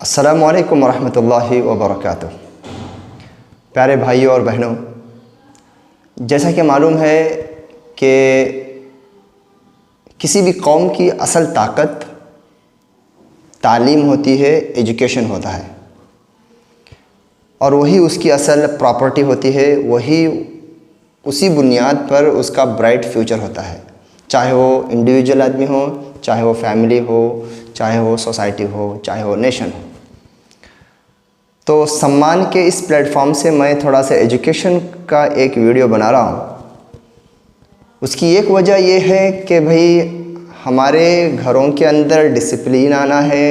अस्सलामु अलैकुम वरहमतुल्लाहि वबरकातुह। प्यारे भाइयों और बहनों, जैसा कि मालूम है कि किसी भी कौम की असल ताकत तालीम होती है, एजुकेशन होता है, और वही उसकी असल प्रॉपर्टी होती है, वही उसी बुनियाद पर उसका ब्राइट फ्यूचर होता है। चाहे वो इंडिविजुअल आदमी हो, चाहे वो फैमिली हो, चाहे वो सोसाइटी हो, चाहे वो नेशन हो। तो सम्मान के इस प्लेटफॉर्म से मैं थोड़ा सा एजुकेशन का एक वीडियो बना रहा हूँ। उसकी एक वजह यह है कि भाई हमारे घरों के अंदर डिसिप्लिन आना है,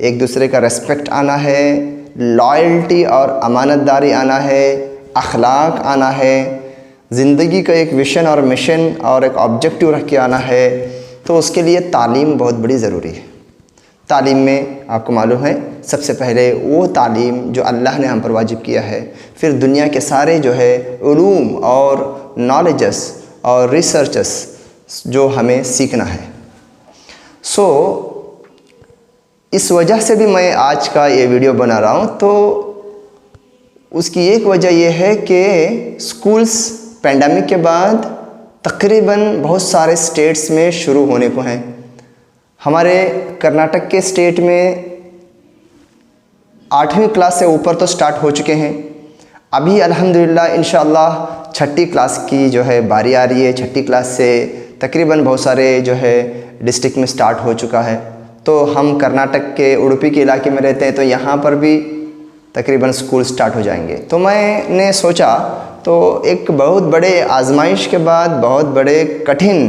एक दूसरे का रेस्पेक्ट आना है, लॉयल्टी और अमानतदारी आना है, अखलाक आना है, ज़िंदगी का एक विशन और मिशन और एक ऑब्जेक्टिव रख के आना है। तो उसके लिए तालीम बहुत बड़ी ज़रूरी है। तालीम में आपको मालूम है सबसे पहले वो तालीम जो अल्लाह ने हम पर वाजिब किया है, फिर दुनिया के सारे जो है उलूम और नॉलेजेस और रिसर्चेस जो हमें सीखना है। इस वजह से भी मैं आज का ये वीडियो बना रहा हूँ। तो उसकी एक वजह यह है कि स्कूल्स पेंडेमिक के बाद तकरीबन बहुत सारे स्टेट्स में शुरू होने को हैं। हमारे कर्नाटक के स्टेट में 8वीं क्लास से ऊपर तो स्टार्ट हो चुके हैं। अभी अल्हम्दुलिल्लाह इंशाअल्लाह 6ठी क्लास की जो है बारी आ रही है। 6ठी क्लास से तकरीबन बहुत सारे जो है डिस्ट्रिक्ट में स्टार्ट हो चुका है। तो हम कर्नाटक के उडुपी के इलाके में रहते हैं, तो यहाँ पर भी तकरीबन स्कूल स्टार्ट हो जाएंगे। तो मैंने सोचा तो एक बहुत बड़े आजमाइश के बाद, बहुत बड़े कठिन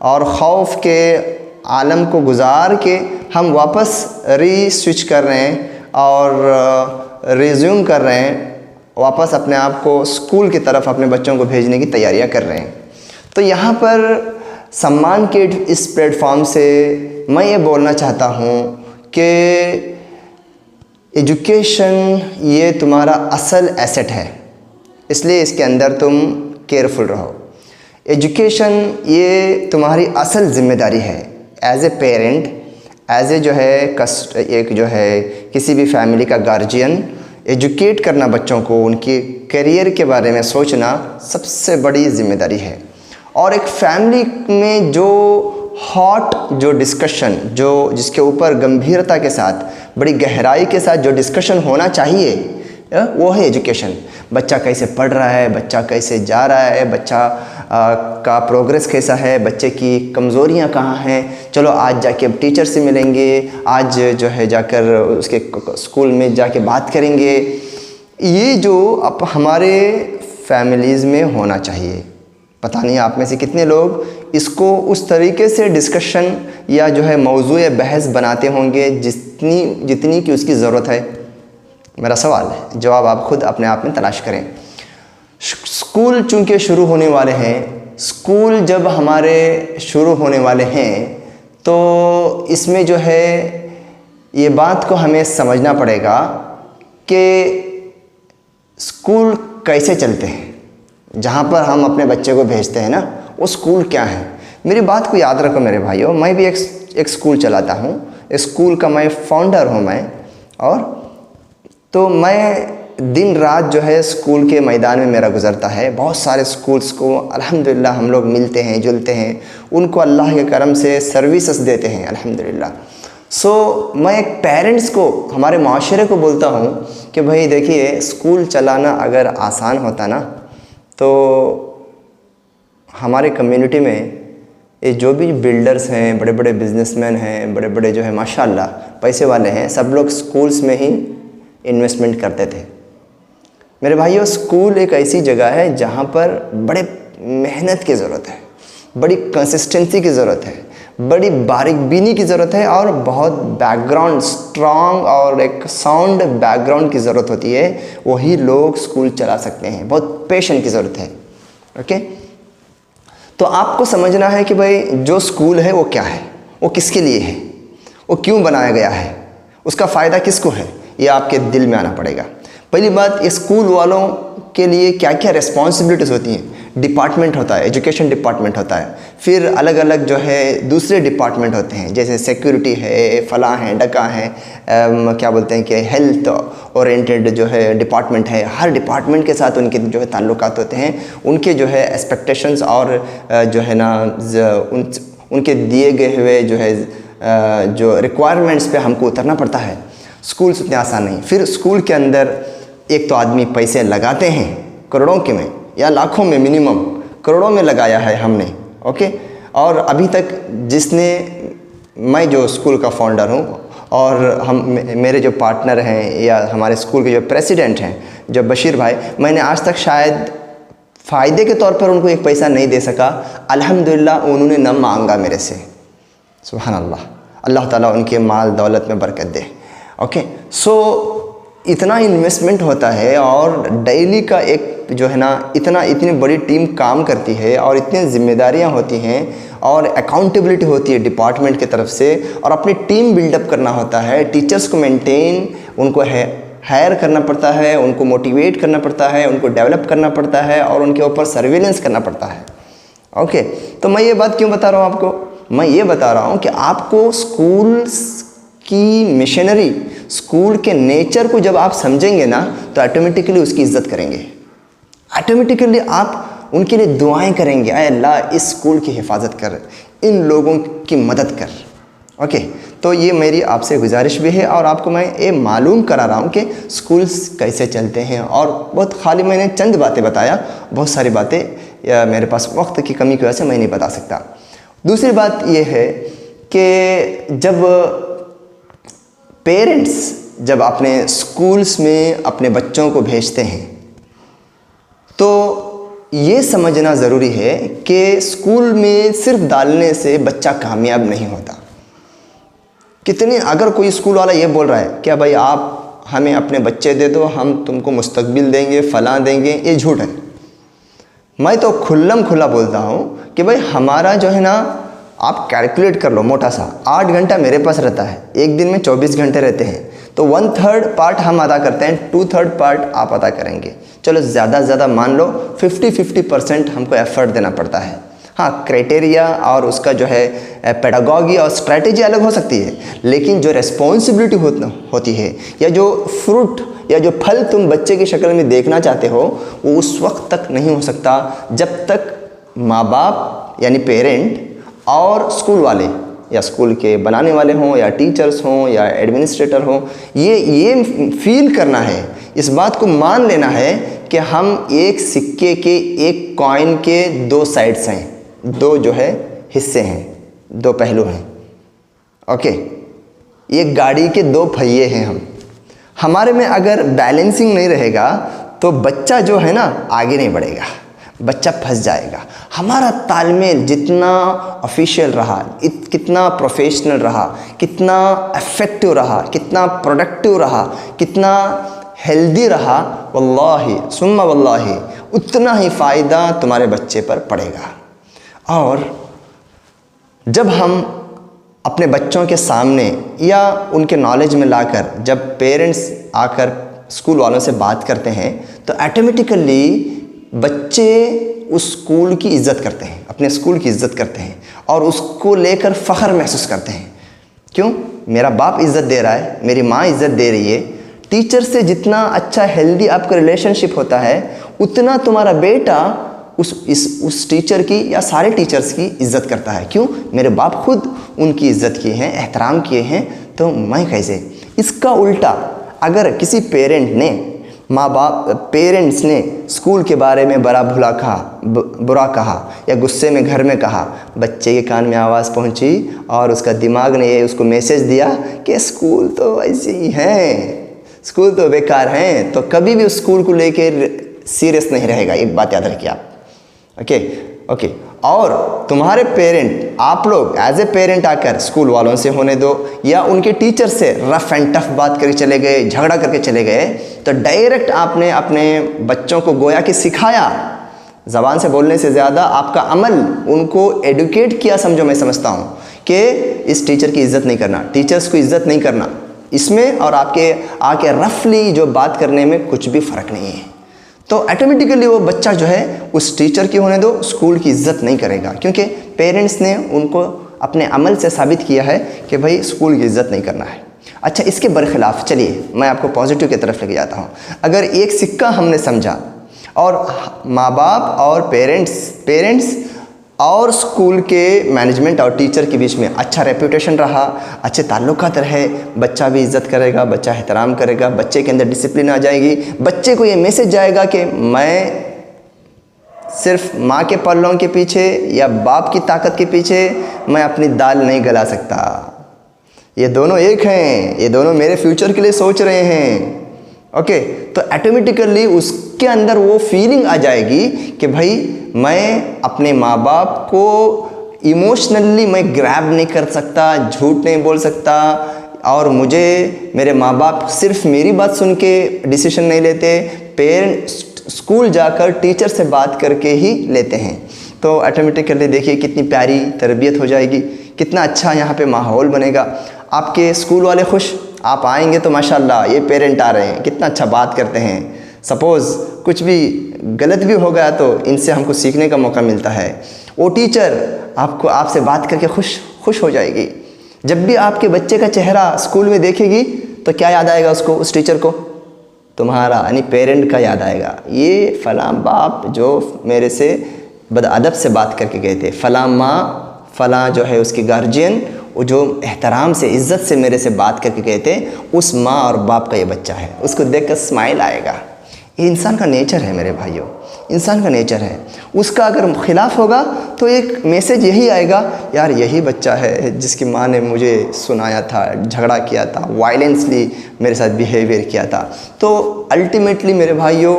और खौफ के आलम को गुजार के हम वापस स्विच कर रहे हैं और रिज्यूम कर रहे हैं, वापस अपने आप को स्कूल की तरफ अपने बच्चों को भेजने की तैयारियां कर रहे हैं। तो यहाँ पर सम्मान के इस प्लेटफॉर्म से मैं ये बोलना चाहता हूँ कि एजुकेशन ये तुम्हारा असल एसेट है, इसलिए इसके अंदर तुम केयरफुल रहो। एजुकेशन ये तुम्हारी असल ज़िम्मेदारी है as a parent, as a जो है एक जो है किसी भी फैमिली का गार्जियन। एजुकेट करना बच्चों को, उनके करियर के बारे में सोचना सबसे बड़ी ज़िम्मेदारी है। और एक फैमिली में जो हॉट जो डिस्कशन जो जिसके ऊपर गंभीरता के साथ, बड़ी गहराई के साथ जो डिस्कशन होना चाहिए वो है एजुकेशन। बच्चा कैसे पढ़ रहा है, बच्चा कैसे जा रहा है, बच्चा का प्रोग्रेस कैसा है, बच्चे की कमज़ोरियाँ कहाँ हैं। चलो आज जाके अब टीचर से मिलेंगे, आज जो है जाकर उसके स्कूल में जाके बात करेंगे। ये जो अब हमारे फैमिलीज़ में होना चाहिए। पता नहीं आप में से कितने लोग इसको उस तरीके से डिस्कशन या जो है मौज़ूए बहस बनाते होंगे जितनी कि उसकी ज़रूरत है। मेरा सवाल है, जवाब आप खुद अपने आप में तलाश करें। स्कूल चूँकि शुरू होने वाले हैं, स्कूल जब हमारे शुरू होने वाले हैं तो इसमें जो है ये बात को हमें समझना पड़ेगा कि स्कूल कैसे चलते हैं। जहाँ पर हम अपने बच्चे को भेजते हैं ना, वो स्कूल क्या है। मेरी बात को याद रखो मेरे भाइयों, मैं भी एक स्कूल चलाता हूँ, स्कूल का मैं फाउंडर हूँ मैं। और तो मैं दिन रात जो है स्कूल के मैदान में मेरा गुज़रता है। बहुत सारे स्कूल्स को अल्हम्दुलिल्लाह हम लोग मिलते हैं, जुलते हैं, उनको अल्लाह के करम से सर्विसेज देते हैं अल्हम्दुलिल्लाह। मैं एक पेरेंट्स को, हमारे माशरे को बोलता हूँ कि भाई देखिए, स्कूल चलाना अगर आसान होता ना तो हमारे कम्युनिटी में ये जो भी बिल्डर्स हैं, बड़े बड़े बिजनेसमैन हैं, बड़े बड़े जो है माशाल्लाह पैसे वाले हैं, सब लोग स्कूल्स में ही इन्वेस्टमेंट करते थे। मेरे भाइयों, स्कूल एक ऐसी जगह है जहाँ पर बड़े मेहनत की ज़रूरत है, बड़ी कंसिस्टेंसी की ज़रूरत है, बड़ी बारीकबीनी की ज़रूरत है, और बहुत बैकग्राउंड स्ट्रॉन्ग और एक साउंड बैकग्राउंड की ज़रूरत होती है। वही लोग स्कूल चला सकते हैं। बहुत पेशेंस की ज़रूरत है। ओके, तो आपको समझना है कि भाई जो स्कूल है वो क्या है, वो किसके लिए है, वो क्यों बनाया गया है, उसका फ़ायदा किसको है, ये आपके दिल में आना पड़ेगा। पहली बात, ये स्कूल वालों के लिए क्या क्या रिस्पॉन्सिबिलिटीज़ होती हैं। डिपार्टमेंट होता है, एजुकेशन डिपार्टमेंट होता है, फिर अलग अलग जो है दूसरे डिपार्टमेंट होते हैं, जैसे सिक्योरिटी है, फला है, डका है, क्या बोलते हैं कि हेल्थ ओरिएंटेड जो है डिपार्टमेंट है। हर डिपार्टमेंट के साथ उनके जो है ताल्लुकात होते हैं, उनके जो है एक्सपेक्टेशंस और जो है ना उनके दिए गए हुए जो है जो रिक्वायरमेंट्स पे हमको उतरना पड़ता है। स्कूल्स उतने आसान नहीं। फिर स्कूल के अंदर एक तो आदमी पैसे लगाते हैं करोड़ों के में या लाखों में, मिनिमम करोड़ों में लगाया है हमने, ओके। और अभी तक मैं जो स्कूल का फाउंडर हूँ और मेरे जो पार्टनर हैं या हमारे स्कूल के जो प्रेसिडेंट हैं जो बशीर भाई, मैंने आज तक शायद फ़ायदे के तौर पर उनको एक पैसा नहीं दे सका। अल्हम्दुलिल्लाह उन्होंने न मांगा मेरे से, सुभान अल्लाह, अल्लाह ताला उनके माल दौलत में बरकत दे, ओके। सो इतना इन्वेस्टमेंट होता है और डेली का एक जो है ना इतनी बड़ी टीम काम करती है और इतनी जिम्मेदारियां होती हैं और अकाउंटेबिलिटी होती है डिपार्टमेंट की तरफ से, और अपनी टीम बिल्डअप करना होता है, टीचर्स को मेंटेन उनको हायर करना पड़ता है, उनको मोटिवेट करना पड़ता है, उनको डेवलप करना पड़ता है और उनके ऊपर सर्विलेंस करना पड़ता है, ओके। तो मैं ये बात क्यों बता रहा हूँ आपको? मैं ये बता रहा हूँ कि आपको स्कूल की मिशनरी, स्कूल के नेचर को जब आप समझेंगे ना तो ऑटोमेटिकली उसकी इज्जत करेंगे, ऑटोमेटिकली आप उनके लिए दुआएं करेंगे, आए अल्लाह इस स्कूल की हिफाजत कर, इन लोगों की मदद कर, ओके। तो ये मेरी आपसे गुजारिश भी है और आपको मैं ये मालूम करा रहा हूँ कि स्कूल्स कैसे चलते हैं। और बहुत खाली मैंने चंद बातें बताया, बहुत सारी बातें मेरे पास वक्त की कमी की वजह से मैं नहीं बता सकता। दूसरी बात ये है कि जब पेरेंट्स जब अपने स्कूल्स में अपने बच्चों को भेजते हैं तो ये समझना ज़रूरी है कि स्कूल में सिर्फ डालने से बच्चा कामयाब नहीं होता। अगर कोई स्कूल वाला ये बोल रहा है क्या भाई आप हमें अपने बच्चे दे दो, हम तुमको मुस्तकबिल देंगे, फलां देंगे, ये झूठ है। मैं तो खुल्ला बोलता हूँ कि भाई हमारा जो है ना, आप कैलकुलेट कर लो मोटा सा, 8 घंटा मेरे पास रहता है, एक दिन में 24 घंटे रहते हैं, तो 1/3 पार्ट हम अदा करते हैं, 2/3 पार्ट आप अदा करेंगे। चलो ज़्यादा से ज़्यादा मान लो 50-50% हमको एफर्ट देना पड़ता है। हाँ, क्राइटेरिया और उसका जो है पेडागॉगी और स्ट्रैटेजी अलग हो सकती है, लेकिन जो रिस्पॉन्सिबिलिटी होती है या जो फ्रूट या जो फल तुम बच्चे की शक्ल में देखना चाहते हो वो उस वक्त तक नहीं हो सकता जब तक माँ बाप यानी पेरेंट और स्कूल वाले या स्कूल के बनाने वाले हों या टीचर्स हों या एडमिनिस्ट्रेटर हों, ये फील करना है, इस बात को मान लेना है कि हम एक सिक्के के, एक कॉइन के 2 साइड्स हैं, 2 जो है हिस्से हैं, 2 पहलू हैं, ओके। एक गाड़ी के 2 पहिए हैं हम। हमारे में अगर बैलेंसिंग नहीं रहेगा तो बच्चा जो है ना आगे नहीं बढ़ेगा, बच्चा फंस जाएगा। हमारा तालमेल जितना ऑफिशियल रहा, कितना प्रोफेशनल रहा, कितना इफेक्टिव रहा, कितना प्रोडक्टिव रहा, कितना हेल्दी रहा, वल्लाही सुम्मा वल्लाही उतना ही फ़ायदा तुम्हारे बच्चे पर पड़ेगा। और जब हम अपने बच्चों के सामने या उनके नॉलेज में लाकर जब पेरेंट्स आकर स्कूल वालों से बात करते हैं तो ऑटोमेटिकली बच्चे उस स्कूल की इज़्ज़त करते हैं, अपने स्कूल की इज़्ज़त करते हैं और उसको लेकर फ़ख्र महसूस करते हैं। क्यों? मेरा बाप इज़्ज़त दे रहा है, मेरी माँ इज़्ज़त दे रही है। टीचर से जितना अच्छा हेल्दी आपका रिलेशनशिप होता है उतना तुम्हारा बेटा उस टीचर की या सारे टीचर्स की इज़्ज़त करता है। क्यों? मेरे बाप खुद उनकी इज़्ज़त किए हैं, एहतराम किए हैं, तो मैं कैसे। इसका उल्टा अगर किसी पेरेंट्स ने स्कूल के बारे में बुरा कहा या गुस्से में घर में कहा, बच्चे के कान में आवाज़ पहुंची और उसका दिमाग ने ये उसको मैसेज दिया कि स्कूल तो ऐसे ही हैं, स्कूल तो बेकार हैं, तो कभी भी उस स्कूल को लेकर सीरियस नहीं रहेगा। एक बात याद रखिए आप, ओके। और तुम्हारे पेरेंट, आप लोग एज ए पेरेंट आकर स्कूल वालों से होने दो या उनके टीचर से रफ एंड टफ बात करके चले गए, झगड़ा करके चले गए, तो डायरेक्ट आपने अपने बच्चों को गोया कि सिखाया, ज़बान से बोलने से ज़्यादा आपका अमल उनको एडुकेट किया, समझो। मैं समझता हूँ कि इस टीचर की इज़्ज़त नहीं करना, टीचर्स को इज़्ज़त नहीं करना, इसमें और आपके आके रफली जो बात करने में कुछ भी फ़र्क नहीं है। तो ऑटोमेटिकली वो बच्चा जो है उस टीचर की होने दो, स्कूल की इज्जत नहीं करेगा, क्योंकि पेरेंट्स ने उनको अपने अमल से साबित किया है कि भाई स्कूल की इज्जत नहीं करना है। अच्छा, इसके बरखिलाफ़ चलिए मैं आपको पॉजिटिव की तरफ लेके जाता हूँ। अगर एक सिक्का हमने समझा और माँ बाप और पेरेंट्स और स्कूल के मैनेजमेंट और टीचर के बीच में अच्छा रेपुटेशन रहा, अच्छे ताल्लुकात रहे, बच्चा भी इज़्ज़त करेगा, बच्चा एहतराम करेगा, बच्चे के अंदर डिसिप्लिन आ जाएगी, बच्चे को ये मैसेज जाएगा कि मैं सिर्फ माँ के पल्लों के पीछे या बाप की ताकत के पीछे मैं अपनी दाल नहीं गला सकता। ये दोनों एक हैं, ये दोनों मेरे फ्यूचर के लिए सोच रहे हैं। ओके, तो ऑटोमेटिकली उसके अंदर वो फीलिंग आ जाएगी कि भाई मैं अपने माँ बाप को इमोशनली मैं ग्रैब नहीं कर सकता, झूठ नहीं बोल सकता, और मुझे मेरे माँ बाप सिर्फ मेरी बात सुन के डिसीजन नहीं लेते, पेरेंट्स स्कूल जाकर टीचर से बात करके ही लेते हैं। तो ऑटोमेटिकली देखिए कितनी प्यारी तरबियत हो जाएगी, कितना अच्छा यहाँ पे माहौल बनेगा। आपके स्कूल वाले खुश, आप आएंगे तो माशाल्लाह ये पेरेंट आ रहे हैं, कितना अच्छा बात करते हैं। सपोज़ कुछ भी गलत भी हो गया तो इनसे हमको सीखने का मौका मिलता है। वो टीचर आपसे बात करके खुश हो जाएगी। जब भी आपके बच्चे का चेहरा स्कूल में देखेगी तो क्या याद आएगा उसको, उस टीचर को? तुम्हारा यानी पेरेंट का याद आएगा। ये फ़लाँ बाप जो मेरे से बदअदब से बात करके गए थे, फ़लाँ माँ, फ़लाँ जो है उसकी गार्जियन, वो जो एहतराम से इज़्ज़त से मेरे से बात करके गए थे, उस माँ और बाप का ये बच्चा है। उसको देख कर स्माइल आएगा। ये इंसान का नेचर है मेरे भाइयों, इंसान का नेचर है। उसका अगर खिलाफ होगा तो एक मैसेज यही आएगा, यार यही बच्चा है जिसकी माँ ने मुझे सुनाया था, झगड़ा किया था, वायलेंसली मेरे साथ बिहेवियर किया था। तो अल्टीमेटली मेरे भाइयों,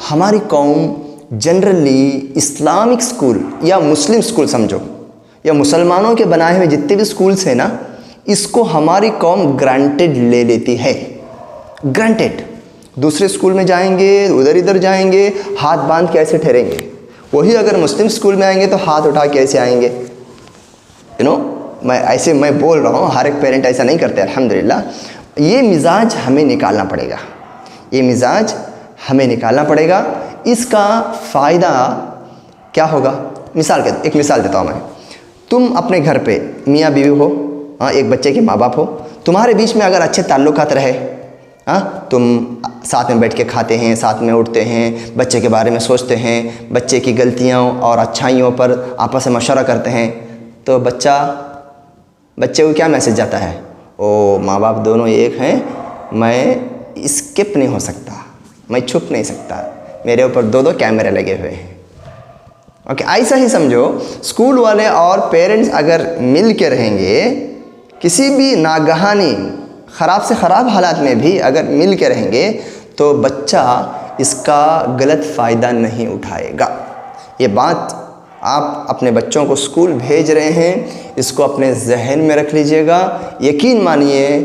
हमारी कौम जनरली इस्लामिक स्कूल या मुस्लिम स्कूल समझो, या मुसलमानों के बनाए हुए जितने भी स्कूल्स हैं ना, इसको हमारी कौम ग्रांटेड ले लेती है। ग्रांटेड। दूसरे स्कूल में जाएंगे, उधर इधर जाएंगे, हाथ बांध के ऐसे ठहरेंगे। वही अगर मुस्लिम स्कूल में आएंगे तो हाथ उठा के ऐसे आएंगे। मैं बोल रहा हूँ, हर एक पेरेंट ऐसा नहीं करते अल्हम्दुलिल्लाह। ये मिजाज हमें निकालना पड़ेगा, ये मिजाज हमें निकालना पड़ेगा। इसका फ़ायदा क्या होगा? एक मिसाल देता हूँ मैं। तुम अपने घर पे मियाँ बीवी हो, एक बच्चे के माँ बाप हो, तुम्हारे बीच में अगर अच्छे ताल्लुकात रहे, तुम साथ में बैठ के खाते हैं, साथ में उठते हैं, बच्चे के बारे में सोचते हैं, बच्चे की गलतियों और अच्छाइयों पर आपस में मशवरा करते हैं, तो बच्चे को क्या मैसेज जाता है? ओ माँ बाप दोनों एक हैं, मैं स्किप नहीं हो सकता, मैं छुप नहीं सकता, मेरे ऊपर दो कैमरे लगे हुए हैं। ओके, ऐसा ही समझो, स्कूल वाले और पेरेंट्स अगर मिल के रहेंगे, किसी भी नागहानी ख़राब से ख़राब हालात में भी अगर मिल के रहेंगे, तो बच्चा इसका गलत फ़ायदा नहीं उठाएगा। ये बात आप अपने बच्चों को स्कूल भेज रहे हैं, इसको अपने जहन में रख लीजिएगा। यकीन मानिए,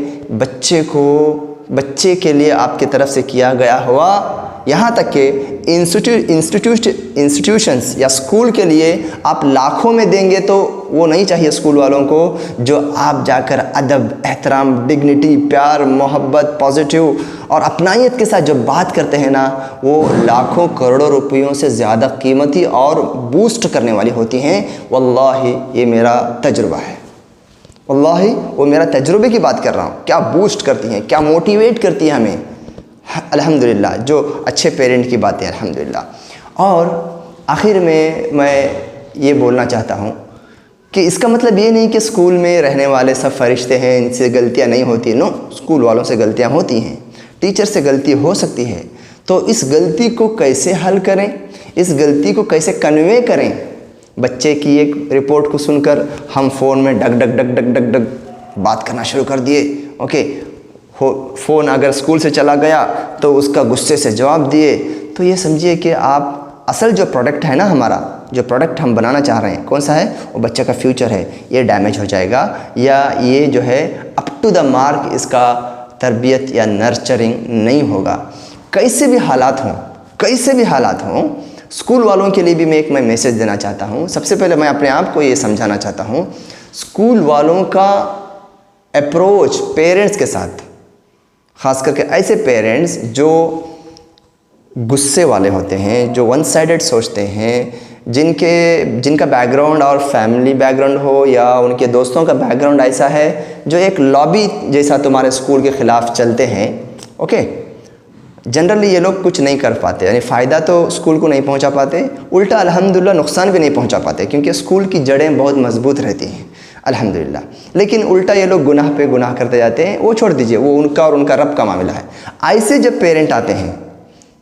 बच्चे के लिए आपकी तरफ से किया गया हुआ, यहाँ तक कि इंस्टीट्यूशंस या स्कूल के लिए आप लाखों में देंगे तो वो नहीं चाहिए स्कूल वालों को, जो आप जाकर अदब, एहतराम, डिग्निटी, प्यार, मोहब्बत, पॉजिटिव और अपनायत के साथ जो बात करते हैं ना, वो लाखों करोड़ों रुपयों से ज़्यादा कीमती और बूस्ट करने वाली होती हैं। वल्लाही ये मेरा तजुर्बा है, वल्लाही वो मेरा तजुर्बे की बात कर रहा हूँ। क्या बूस्ट करती हैं, क्या मोटिवेट करती है हमें, अल्हम्दुलिल्लाह। जो अच्छे पेरेंट की बात है अल्हम्दुलिल्लाह। और आखिर में मैं ये बोलना चाहता हूँ कि इसका मतलब ये नहीं कि स्कूल में रहने वाले सब फरिश्ते हैं, इनसे गलतियाँ नहीं होती। नो, स्कूल वालों से गलतियाँ होती हैं, टीचर से गलती हो सकती है। तो इस गलती को कैसे हल करें, इस गलती को कैसे कन्वे करें? बच्चे की एक रिपोर्ट को सुनकर हम फ़ोन में डग डग डग डग डग डग बात करना शुरू कर दिए। ओके, फ़ोन अगर स्कूल से चला गया तो उसका गुस्से से जवाब दिए। तो ये समझिए कि आप असल जो प्रोडक्ट है ना, हमारा जो प्रोडक्ट हम बनाना चाह रहे हैं, कौन सा है? वो बच्चे का फ्यूचर है, ये डैमेज हो जाएगा, या ये जो है अप टू द मार्क इसका तरबियत या नर्चरिंग नहीं होगा। कैसे भी हालात हों, स्कूल वालों के लिए भी मैं मैसेज देना चाहता हूँ। सबसे पहले मैं अपने आप को ये समझाना चाहता हूँ, स्कूल वालों का अप्रोच पेरेंट्स के साथ, ख़ास करके ऐसे पेरेंट्स जो गुस्से वाले होते हैं, जो वन साइडेड सोचते हैं, जिनका बैकग्राउंड और फैमिली बैकग्राउंड हो या उनके दोस्तों का बैकग्राउंड ऐसा है जो एक लॉबी जैसा तुम्हारे स्कूल के ख़िलाफ़ चलते हैं, ओके, जनरली ये लोग कुछ नहीं कर पाते, यानी फ़ायदा तो स्कूल को नहीं पहुंचा पाते, उल्टा अल्हम्दुलिल्लाह नुकसान भी नहीं पहुंचा पाते, क्योंकि स्कूल की जड़ें बहुत मजबूत रहती हैं अल्हम्दुलिल्लाह। लेकिन उल्टा ये लोग गुनाह पे गुनाह करते जाते हैं, वो छोड़ दीजिए, वो उनका और उनका रब का मामला है। ऐसे जब पेरेंट आते हैं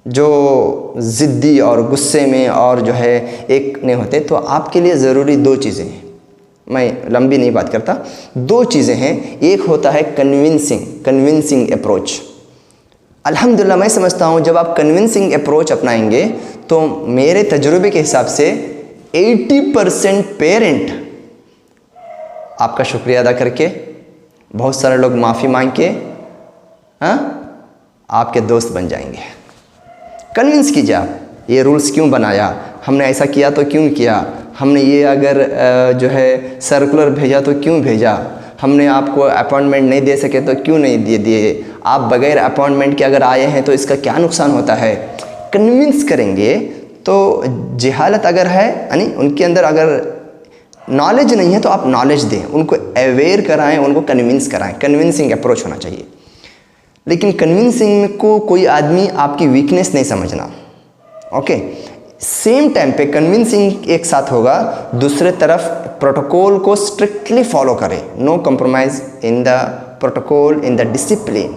जो ज़िद्दी और गुस्से में और जो है एक नहीं होते, तो आपके लिए ज़रूरी दो चीज़ें हैं, मैं लंबी नहीं बात करता, दो चीज़ें हैं। एक होता है कन्विंसिंग अप्रोच। अल्हम्दुलिल्लाह मैं समझता हूँ जब आप कन्विंसिंग अप्रोच अपनाएंगे तो मेरे तजुर्बे के हिसाब से 80% पेरेंट आपका शुक्रिया अदा करके, बहुत सारे लोग माफ़ी मांग के आपके दोस्त बन जाएंगे। कन्विंस कीजिए आप, ये रूल्स क्यों बनाया, हमने ऐसा किया तो क्यों किया, हमने ये अगर जो है सर्कुलर भेजा तो क्यों भेजा, हमने आपको अपॉइंटमेंट नहीं दे सके तो क्यों नहीं दिए, आप बगैर अपॉइंटमेंट के अगर आए हैं तो इसका क्या नुकसान होता है। कन्विंस करेंगे तो जहालत अगर है, यानी उनके अंदर अगर नॉलेज नहीं है तो आप नॉलेज दें, उनको अवेयर कराएं, उनको कन्विंस कराएं। कन्विंसिंग अप्रोच होना चाहिए। लेकिन कन्विंसिंग को कोई आदमी आपकी वीकनेस नहीं समझना, ओके। सेम टाइम पे कन्विंसिंग एक साथ होगा, दूसरे तरफ प्रोटोकॉल को स्ट्रिक्टली फॉलो करें, no compromise in the protocol, in the discipline.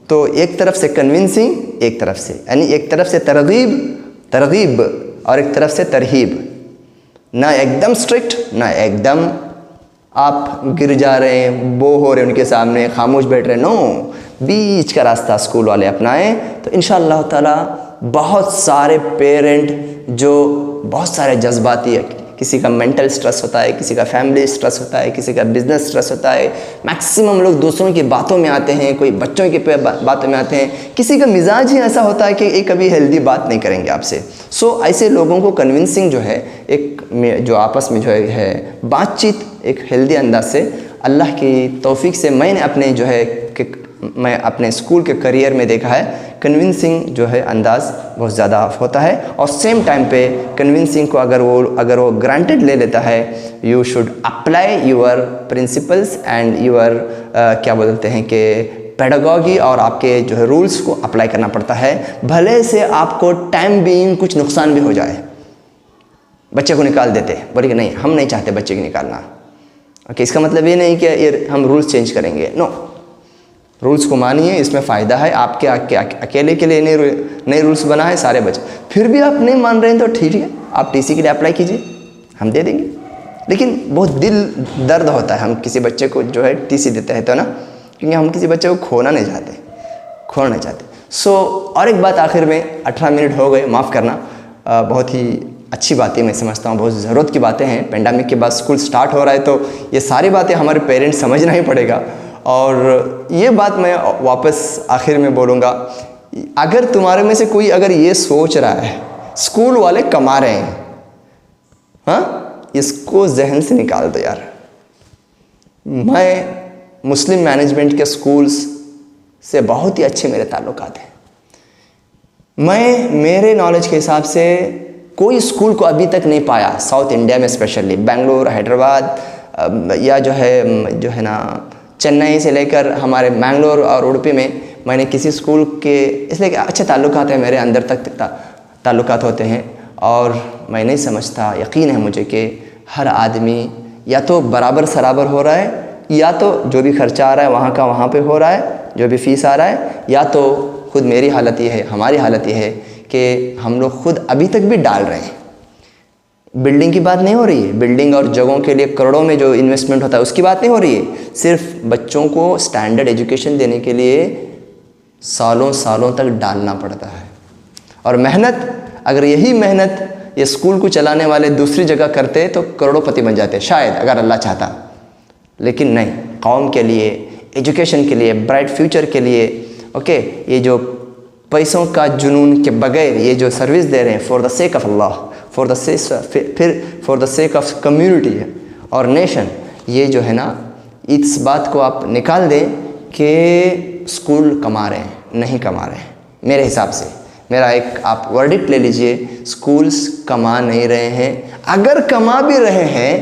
तो एक तरफ से कन्विंसिंग, एक तरफ से, यानी एक तरफ से तरगीब और एक तरफ से तरहीब, ना एकदम स्ट्रिक्ट ना एकदम आप गिर जा रहे हैं, बो हो रहे हैं उनके सामने, खामोश बैठ रहे हैं, नो, बीच का रास्ता स्कूल वाले अपनाएं तो इंशाअल्लाह ताला बहुत सारे पेरेंट जो बहुत सारे जज्बाती है, किसी का मेंटल स्ट्रेस होता है, किसी का फैमिली स्ट्रेस होता है, किसी का बिजनेस स्ट्रेस होता है, मैक्सिमम लोग दूसरों की बातों में आते हैं, कोई बच्चों की बातों में आते हैं, किसी का मिजाज ही ऐसा होता है कि ये कभी हेल्दी बात नहीं करेंगे आपसे। सो ऐसे लोगों को कन्विंसिंग जो है, एक जो आपस में जो है बातचीत एक हेल्दी अंदाज से, अल्लाह की तौफीक से मैंने अपने जो है कि मैं अपने स्कूल के करियर में देखा है, कन्विंसिंग जो है अंदाज़ बहुत ज़्यादा होता है। और सेम टाइम पे कन्विंसिंग को अगर वो ग्रांटेड ले लेता है, you should apply your principles and your क्या बोलते हैं कि पेडागॉजी, और आपके जो है रूल्स को अप्लाई करना पड़ता है, भले से आपको टाइम बीइंग कुछ नुकसान भी हो जाए। बच्चे को निकाल देते, बोले कि नहीं हम नहीं चाहते बच्चे को निकालना, ओके, इसका मतलब ये नहीं कि हम रूल्स चेंज करेंगे, नो, रूल्स को मानिए, इसमें फ़ायदा है, आपके अकेले के लिए नए रूल्स बना है सारे बच्चे। फिर भी आप नहीं मान रहे हैं तो ठीक है, आप टीसी के लिए अप्लाई कीजिए, हम दे देंगे। लेकिन बहुत दिल दर्द होता है हम किसी बच्चे को जो है टीसी देते हैं तो ना, क्योंकि हम किसी बच्चे को खोना नहीं चाहते। सो और एक बात आखिर में, 18 मिनट हो गए, माफ़ करना, बहुत ही अच्छी बातें मैं समझता हूँ, बहुत ज़रूरत की बातें हैं। पेंडेमिक के बाद स्कूल स्टार्ट हो रहा है तो ये सारी बातें हमारे पेरेंट्स समझना ही पड़ेगा। और ये बात मैं वापस आखिर में बोलूँगा, अगर तुम्हारे में से कोई अगर ये सोच रहा है स्कूल वाले कमा रहे हैं, हाँ, इसको जहन से निकाल दो यार। मैं मुस्लिम मैनेजमेंट के स्कूल्स से बहुत ही अच्छे मेरे ताल्लुकात हैं। मैं मेरे नॉलेज के हिसाब से कोई स्कूल को अभी तक नहीं पाया, साउथ इंडिया में स्पेशली बेंगलोर, हैदराबाद या जो है ना चेन्नई से लेकर हमारे मैंगलोर और उडुपी में मैंने किसी स्कूल के, इसलिए अच्छे ताल्लुकात हैं मेरे अंदर तक ताल्लुकात होते हैं। और मैं नहीं समझता, यकीन है मुझे कि हर आदमी या तो बराबर सराबर हो रहा है, या तो जो भी खर्चा आ रहा है वहाँ का वहाँ पे हो रहा है, जो भी फ़ीस आ रहा है, या तो खुद मेरी हालत ये है, हमारी हालत ये है कि हम लोग खुद अभी तक भी डाल रहे हैं। बिल्डिंग की बात नहीं हो रही है, बिल्डिंग और जगहों के लिए करोड़ों में जो इन्वेस्टमेंट होता है उसकी बात नहीं हो रही है, सिर्फ बच्चों को स्टैंडर्ड एजुकेशन देने के लिए सालों सालों तक डालना पड़ता है। और मेहनत, अगर यही मेहनत ये स्कूल को चलाने वाले दूसरी जगह करते तो करोड़ोंपति बन जाते शायद, अगर अल्लाह चाहता। लेकिन नहीं, कौम के लिए, एजुकेशन के लिए, ब्राइट फ्यूचर के लिए, ओके, ये जो पैसों का जुनून के बगैर ये जो सर्विस दे रहे हैं, for the sake of Allah, for the sake of community और नेशन, ये जो है ना, इस बात को आप निकाल दें कि स्कूल कमा रहे हैं, नहीं कमा रहे हैं। मेरे हिसाब से मेरा एक आप वर्डिक्ट ले लीजिए, स्कूल्स कमा नहीं रहे हैं। अगर कमा भी रहे हैं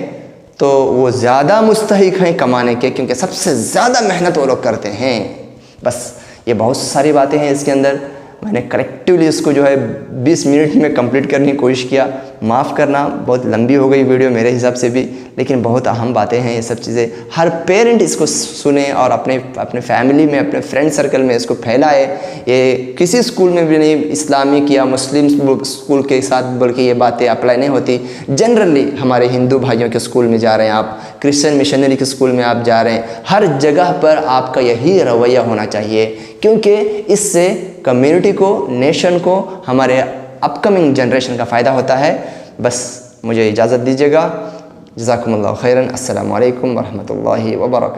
तो वो ज़्यादा मुस्तहिक हैं कमाने के, क्योंकि सबसे ज़्यादा मेहनत वो लोग करते हैं। बस ये बहुत सारी बातें हैं इसके अंदर। मैंने कलेक्टिवली इसको जो है 20 मिनट में कंप्लीट करने की कोशिश किया। माफ़ करना, बहुत लंबी हो गई वीडियो मेरे हिसाब से भी, लेकिन बहुत अहम बातें हैं ये सब चीज़ें। हर पेरेंट इसको सुने और अपने फैमिली में, अपने फ्रेंड सर्कल में इसको फैलाए। ये किसी स्कूल में भी नहीं, इस्लामिक या मुस्लिम स्कूल के साथ बल्कि ये बातें अप्लाई नहीं होती। जनरली हमारे हिंदू भाइयों के स्कूल में जा रहे हैं आप, क्रिश्चियन मिशनरी के स्कूल में आप जा रहे हैं, हर जगह पर आपका यही रवैया होना चाहिए, क्योंकि इससे कम्युनिटी को, नेशन को, हमारे अपकमिंग जनरेशन का फ़ायदा होता है। बस मुझे इजाज़त दीजिएगा। जज़ाकुमुल्लाह खैरन। अस्सलामु अलैकुम वरहमतुल्लाहि वबरकातुहू।